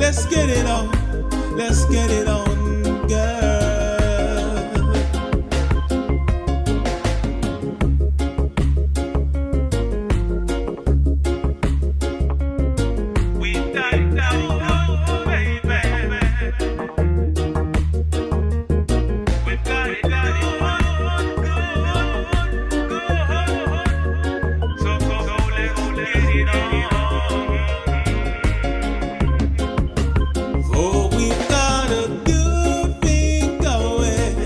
Let's get it on. Let's get it on, girl. We've got it down, baby. We've got it down, good, good. So let's get it on. Oh, we've got a good thing going,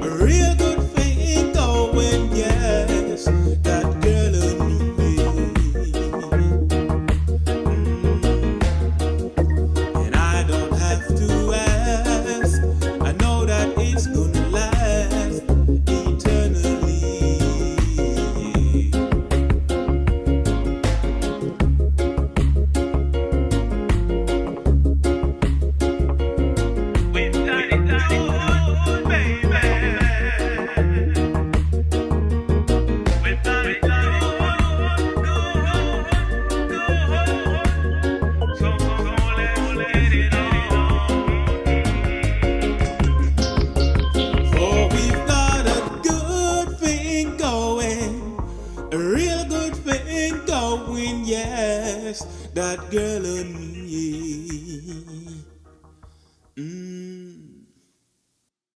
a real good thing going, yes, that girl and me. And I don't have to ask, I know that it's gonna last eternally. We've got it down, baby. We've got it down, good, good. So let's get it on. For we've got a good thing going, a real good thing going, yes, that girl and me.